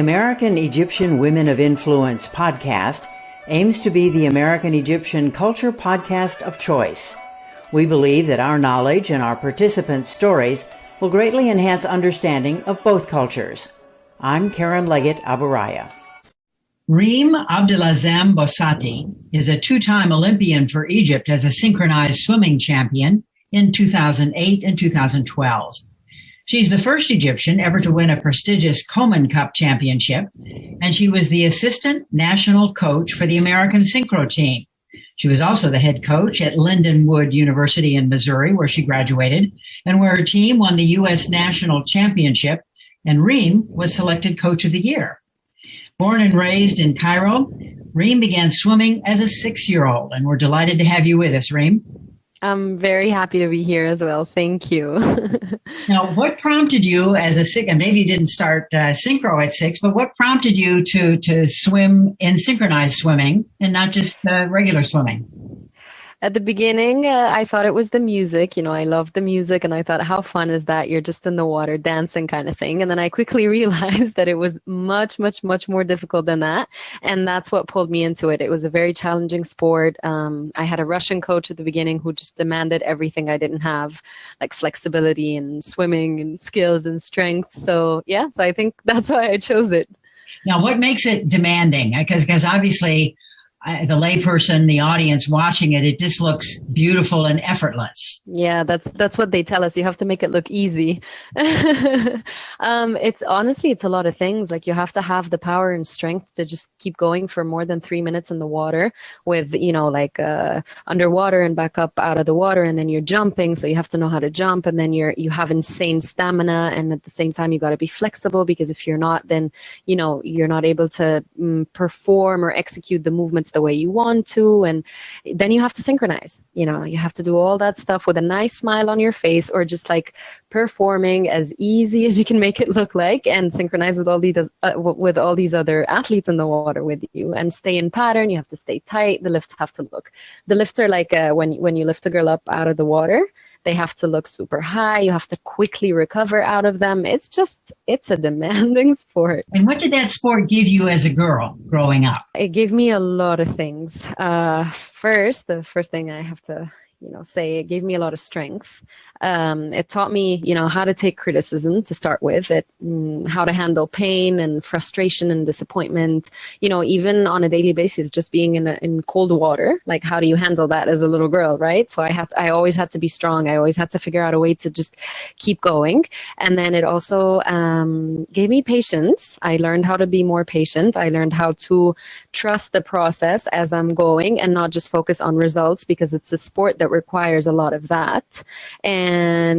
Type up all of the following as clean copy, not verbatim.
American Egyptian Women of Influence podcast aims to be the American Egyptian culture podcast of choice. We believe that our knowledge and our participants' stories will greatly enhance understanding of both cultures. I'm Karen Leggett Aburaya. Reem Abdelazam Bossati is a two-time Olympian for Egypt as a synchronized swimming champion in 2008 and 2012. She's the first Egyptian ever to win a prestigious Coleman Cup championship, and she was the assistant national coach for the American synchro team. She was also the head coach at Lindenwood University in Missouri, where she graduated, and where her team won the U.S. National Championship, and Reem was selected Coach of the Year. Born and raised in Cairo, Reem began swimming as a 6-year-old, and we're delighted to have you with us, Reem. I'm very happy to be here as well. Thank you. Now, what prompted you as and maybe you didn't start synchro at 6, but what prompted you to swim in synchronized swimming and not just regular swimming? At the beginning, I thought it was the music. You know, I loved the music and I thought, how fun is that? You're just in the water dancing kind of thing. And then I quickly realized that it was much, much, much more difficult than that. And that's what pulled me into it. It was a very challenging sport. I had a Russian coach at the beginning who just demanded everything I didn't have, like flexibility and swimming and skills and strength. So yeah, so I think that's why I chose it. Now, what makes it demanding? Because obviously, the layperson, the audience watching it, it just looks beautiful and effortless. Yeah, that's what they tell us. You have to make it look easy. It's a lot of things. Like you have to have the power and strength to just keep going for more than 3 minutes in the water with, underwater and back up out of the water. And then you're jumping. So you have to know how to jump. And then you have insane stamina. And at the same time, you got to be flexible, because if you're not, then, you're not able to perform or execute the movements the way you want to. And then you have to synchronize. You have to do all that stuff with a nice smile on your face, or just like performing as easy as you can make it look like, and synchronize with all these other athletes in the water with you, and stay in pattern. You have to stay tight. The lifts are like when you lift a girl up out of the water, they have to look super high. You have to quickly recover out of them. It's a demanding sport. And what did that sport give you as a girl growing up? It gave me a lot of things. The first thing I have to say, it gave me a lot of strength. It taught me, how to take criticism to start with, how to handle pain and frustration and disappointment, even on a daily basis, just being in cold water. Like, how do you handle that as a little girl, right? So I always had to be strong. I always had to figure out a way to just keep going. And then it also gave me patience. I learned how to be more patient. I learned how to trust the process as I'm going and not just focus on results, because it's a sport that requires a lot of that. And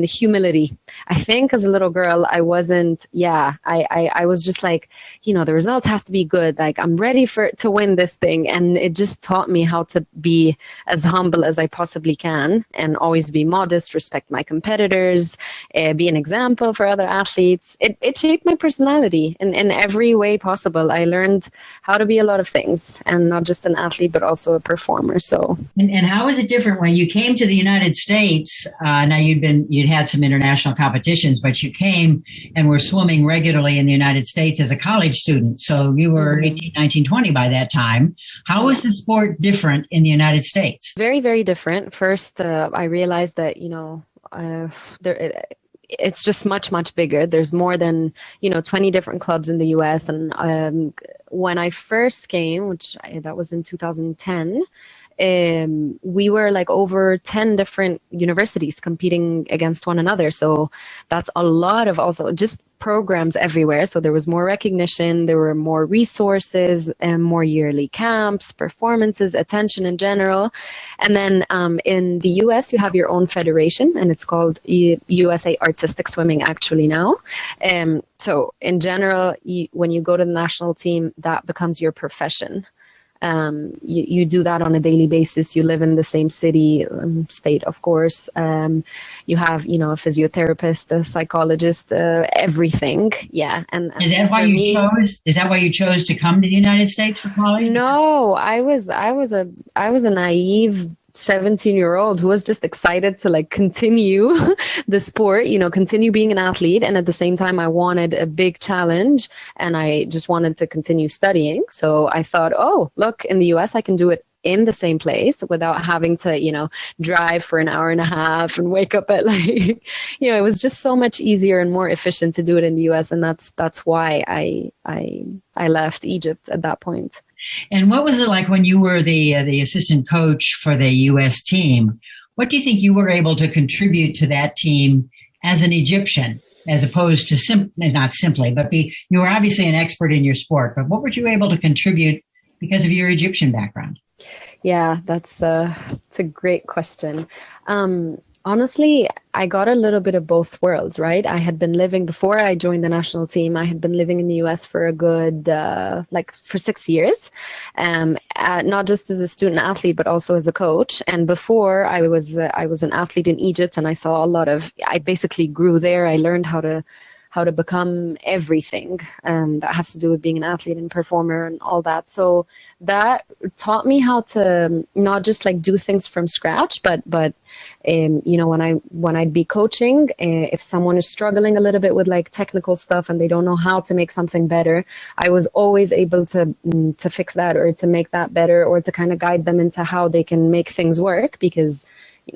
humility. I think as a little girl, I wasn't, I was just like, the result has to be good. Like, I'm ready to win this thing. And it just taught me how to be as humble as I possibly can, and always be modest, respect my competitors, be an example for other athletes. It shaped my personality in every way possible. I learned how to be a lot of things, and not just an athlete, but also a performer. So, and how is it different when you came to the United States? Now you'd had some international competitions, but you came and were swimming regularly in the United States as a college student. So you were 18, 19, 20 by that time. How was the sport different in the United States? Very, very different. First, I realized that, it's just much, much bigger. There's more than, 20 different clubs in the US. And when I first came, that was in 2010, we were like over 10 different universities competing against one another. So that's a lot of also just programs everywhere. So there was more recognition, there were more resources, and more yearly camps, performances, attention in general. And then in the US, you have your own federation, and it's called USA Artistic Swimming actually now. So in general, when you go to the national team, that becomes your profession. You do that on a daily basis. You live in the same city, state, of course. You have, a physiotherapist, a psychologist, everything. Yeah. And is that why you chose to come to the United States for college? No, I was a naive 17-year-old who was just excited to like continue the sport, continue being an athlete. And at the same time, I wanted a big challenge and I just wanted to continue studying. So I thought, oh, look, in the US, I can do it in the same place without having to, drive for an hour and a half and wake up at like, it was just so much easier and more efficient to do it in the US. And that's why I left Egypt at that point. And what was it like when you were the assistant coach for the U.S. team? What do you think you were able to contribute to that team as an Egyptian, as opposed to not simply, but you were obviously an expert in your sport, but what were you able to contribute because of your Egyptian background? Yeah, that's a great question. Honestly, I got a little bit of both worlds, right? I had been living, before I joined the national team, I had been living in the US for a good, for 6 years, not just as a student athlete, but also as a coach. And before I was an athlete in Egypt, and I basically grew there. I learned how to become everything that has to do with being an athlete and performer and all that. So that taught me how to not just like do things from scratch, but when I'd be coaching, if someone is struggling a little bit with like technical stuff and they don't know how to make something better, I was always able to fix that or to make that better or to kind of guide them into how they can make things work, because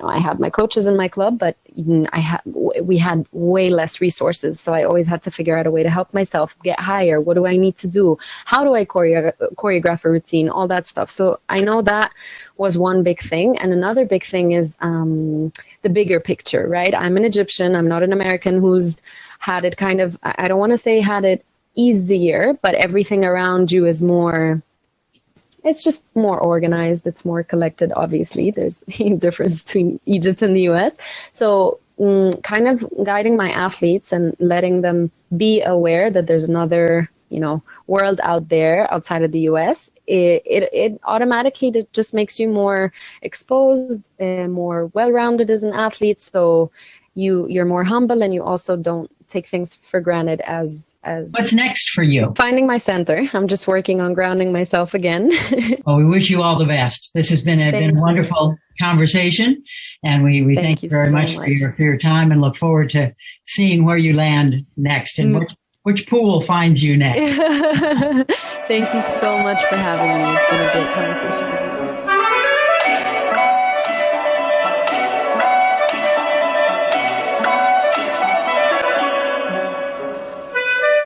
I had my coaches in my club, but we had way less resources. So I always had to figure out a way to help myself get higher. What do I need to do? How do I choreograph a routine? All that stuff. So I know that was one big thing. And another big thing is the bigger picture, right? I'm an Egyptian. I'm not an American who's had it kind of, I don't want to say had it easier, but everything around you is more... It's just more organized. It's more collected. Obviously, there's a difference between Egypt and the US. So kind of guiding my athletes and letting them be aware that there's another, world out there outside of the US, it automatically just makes you more exposed and more well-rounded as an athlete. So you're more humble and you also don't take things for granted as What's next for you? Finding my center. I'm just working on grounding myself again. Well, we wish you all the best. This has been a wonderful conversation, and we thank you very much for your time and look forward to seeing where you land next and which pool finds you next. Thank you so much for having me. It's been a great conversation with you.